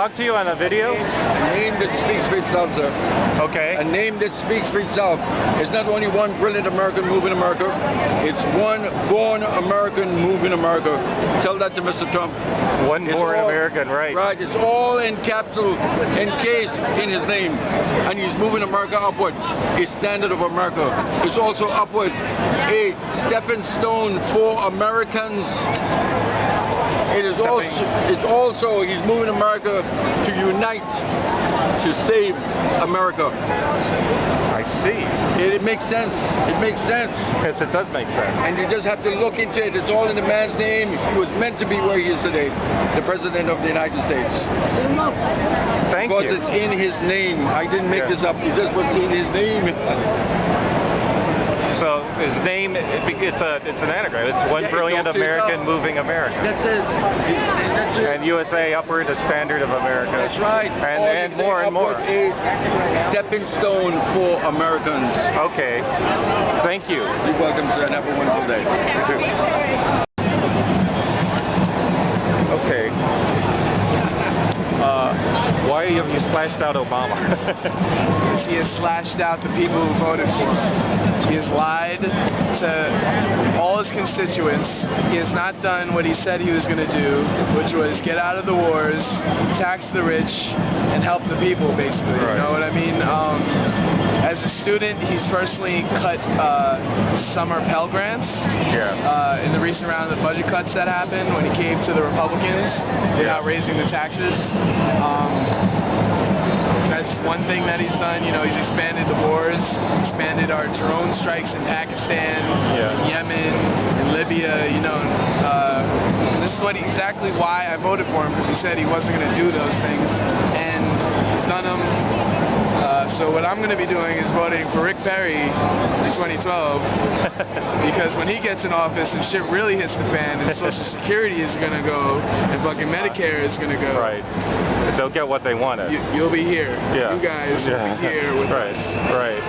talk to you on a video? A name that speaks for itself, sir. Okay. A name that speaks for itself. It's not only one brilliant American moving America, it's one born American moving America. Tell that to Mr. Trump. One born American, right. Right, it's all in capital, encased in his name. And he's moving America upward. A standard of America. It's also upward. A stepping stone for Americans. It's also he's moving America to unite, to save America. I see. It makes sense. It makes sense. Yes, it does make sense. And you just have to look into it. It's all in the man's name. He was meant to be where he is today, the President of the United States. Thank you. Because it's in his name. I didn't make this up. It just was in his name. So his name, it's an anagram. It's one brilliant American moving America. That's it. That's it. And USA upward, a standard of America. That's right. And more and more. A stepping stone for Americans. Okay. Thank you. You're welcome, sir, and have a wonderful day. Okay. Why have you slashed out Obama? He has slashed out the people who voted for him. He has lied to all his constituents. He has not done what he said he was going to do, which was get out of the wars, tax the rich, and help the people, basically. Right. You know what I mean? As a student, he's personally cut summer Pell Grants. Yeah. In the recent round of the budget cuts that happened when he came to the Republicans without raising the taxes. That's one thing that he's done. You know, he's expanded the wars, expanded our drone strikes in Pakistan, Yemen, and Libya. You know, this is exactly why I voted for him, because he said he wasn't going to do those things, and he's done them. So what I'm going to be doing is voting for Rick Perry in 2012, because when he gets in office and shit really hits the fan, and Social Security is going to go, and fucking Medicare is going to go. Right. They'll get what they wanted. You'll be here. Yeah. You guys will be here with us. Right.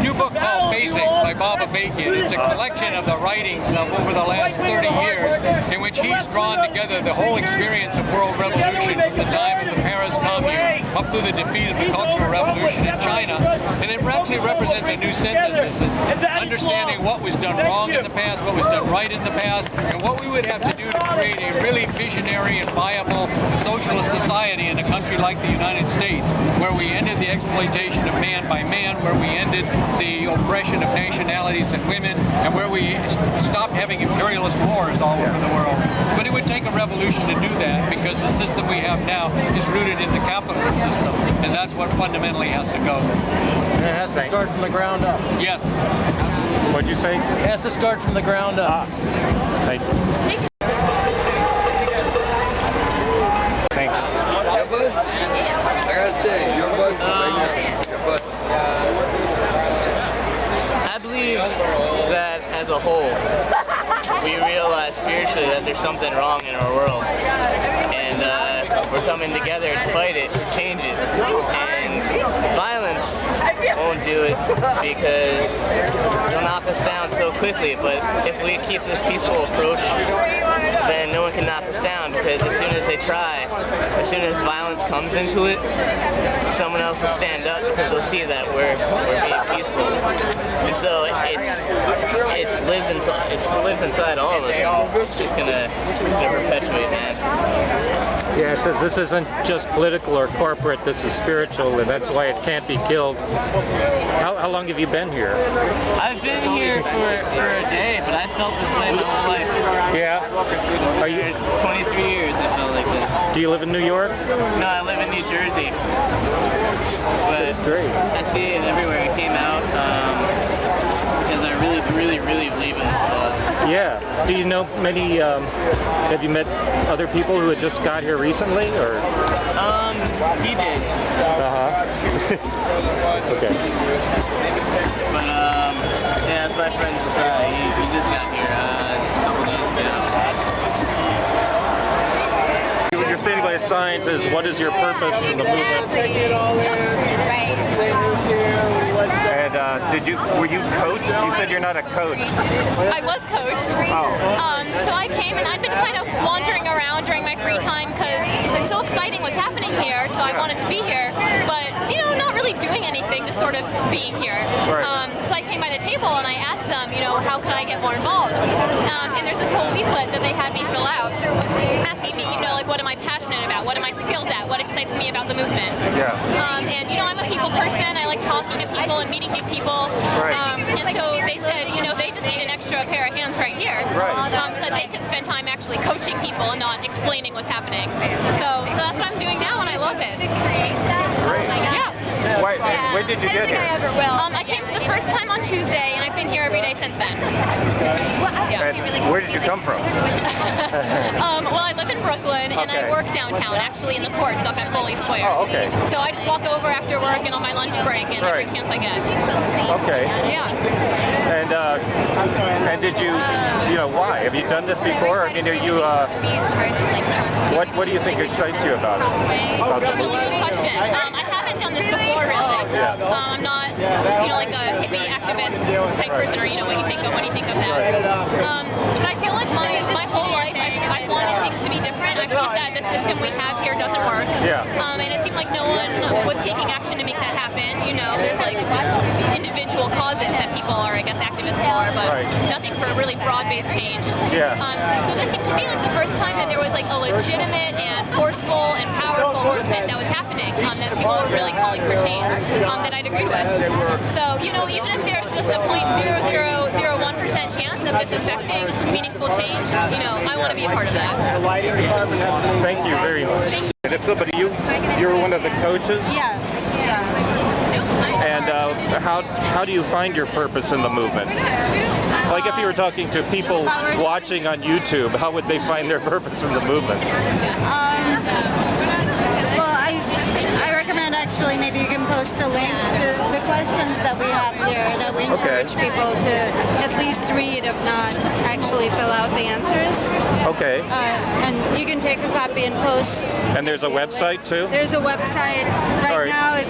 New book called Basics by Baba Bacon. It's a collection of the writings of over the last 30 years in which he's drawn together the whole experience of world revolution from the time of the Paris Commune up through the defeat of the Cultural Revolution in China. And it actually represents a new synthesis, understanding what was done wrong in the past, what was done right in the past, and what we would have to do to create a really visionary and viable socialist society in a country like the United States, where we ended the exploitation of man by man, where we ended the oppression of nationalities and women, and where we stopped having imperialist wars all over the world. But it would take a revolution to do that, because the system we have now is rooted in the capitalist system, and that's what fundamentally has to go. It has to start from the ground up. Yes. What'd you say? It has to start from the ground up. Thank you. Thank you. Your bus? I gotta say, your bus. Your bus. I believe that as a whole, we realize spiritually that there's something wrong in our world, and we're coming together to fight it, to change it. And violence won't do it, because it'll knock us down so quickly. But if we keep this peaceful approach, then no one can knock us down, because as soon as they try, as soon as violence comes into it, someone else will stand up, because they'll see that we're being peaceful. And so it lives inside all of us. It's just gonna perpetuate, man. Yeah, it says this isn't just political or corporate, this is spiritual, and that's why it can't be killed. How long have you been here? I've been here for a day, but I felt this way my whole life. Yeah? Are you? 23 years I felt like this. Do you live in New York? No, I live in New Jersey. But That's great. I see it everywhere. I came out because I really believe in this cause. Yeah. Do you know many, have you met other people who had just got here recently, or? He did. Okay. But, yeah, that's my friend Josiah. He just got here a couple days ago. You're standing by a sign that says, what is your purpose in the movement? And were you coached? You said you're not a coach. I was coached. Oh. So I came, and I'd been kind of wandering around during my free time, because it's so exciting what's sort of being here. Right. So I came by the table and I asked them, how can I get more involved? And there's this whole leaflet that they had me fill out, asking me, like, what am I passionate about? What am I skilled at? What excites me about the movement? Yeah. And I'm a people person. I like talking to people and meeting new people. Right. And so they said, they just need an extra pair of hands right here. Right. So they can spend time actually coaching people and not explaining what's happening. So that's what I'm doing now, and I love it. Great. Yeah. When did you get here? I came for the first time on Tuesday, and I've been here every day since then. And where did you come from? Well, I live in Brooklyn, and I Okay. work downtown, actually in the courts up at Foley Square. Oh, okay. So I just walk over after work and on my lunch break and every Right. chance I get. Okay. Yeah. And did you, why? Have you done this before? I mean, are you, what do you think excites you about it? About the Really movement? good question. I haven't done this before, really. Yeah. I'm not, like a hippie activist type person, or what you think of when you think of that. But I feel like my whole life I've wanted things to be different. I think that the system we have here doesn't work. Yeah. And it seemed like no one was taking action to make that happen. There's like individual causes that people are, I guess, activists for, but Right. nothing for really broad-based change. Yeah. So this seemed to be like the first time that there was like a legitimate and forceful and powerful movement that was happening, that people were really calling for change, that I'd agree with. So, even if there's just a 0.0001% chance of this affecting meaningful change, I want to be a part of that. Thank you very much. And if somebody, you're one of the coaches? Yes. And how do you find your purpose in the movement? Like if you were talking to people watching on YouTube, how would they find their purpose in the movement? Well, I recommend actually maybe you can post a link to the questions that we have here that we encourage people to at least read, if not actually fill out the answers. Okay. And you can take a copy and post. And there's a website too? There's a website. Right now it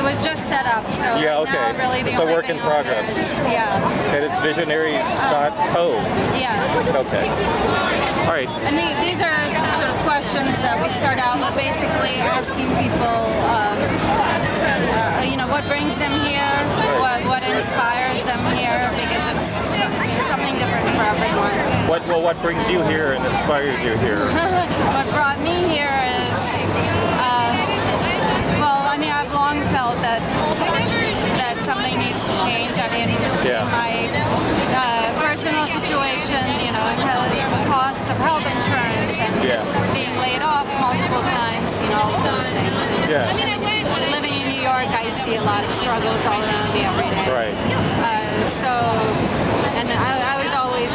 was just set up. So Yeah, right now okay. really the It's a only work in thing on there progress. is- Yeah. And it's visionaries.co. Yeah. Okay. All right. And these are sort of questions that we start out with, basically asking people, what brings them here, what inspires them here, because it's something different for everyone. What brings you here and inspires you here? What brought me here is, I've long felt that something needs to change. I mean, Yeah. in my personal situation, the cost of health insurance and being laid off multiple times, all of those things. Yeah. Living in New York, I see a lot of struggles all around me every day. Right. And I was always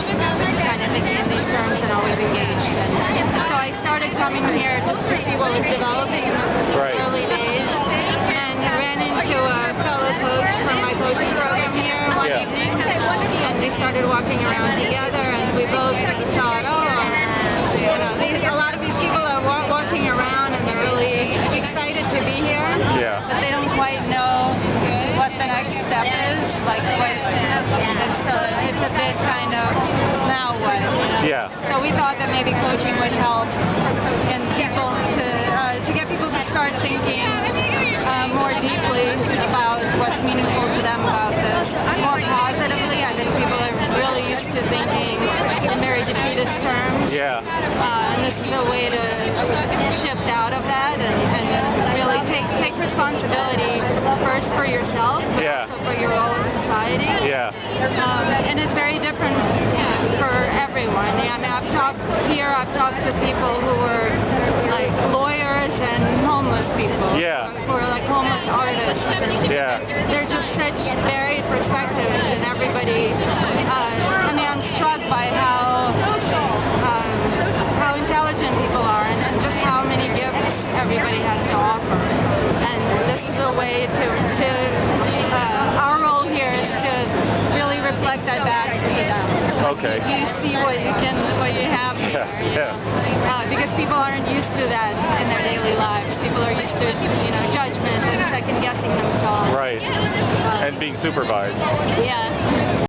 kind of thinking in these terms and always engaged. And so I started coming here just to see what was developing in the early days, and ran into a fellow coach from my coaching program here one evening, and we started walking around together, and we both thought, a lot of these people are walking around and they're really excited to be here, but they don't quite know what the next step is. Like, it's a bit kind of, now what? Yeah. So we thought that maybe coaching would help and people to get people to start thinking more deeply about what's meaningful to them about this, more positively. I think people are really used to thinking in very defeatist terms. Yeah. And this is a way to shift out of that and really take responsibility first for yourself, but also for your role in society. Yeah. And it's very different for everyone. I've talked to people who were like lawyers and homeless people. Yeah. Who are like homeless artists. And they're just such varied perspectives, and everybody. I'm struck by how intelligent people are, and just how many gifts everybody has to offer. And this is a way to our role here is to really reflect that back to them. Okay. Do you see what you have here? Because people aren't used to that in their daily lives. People are used to judgment and second guessing themselves. Right. And being supervised. Yeah.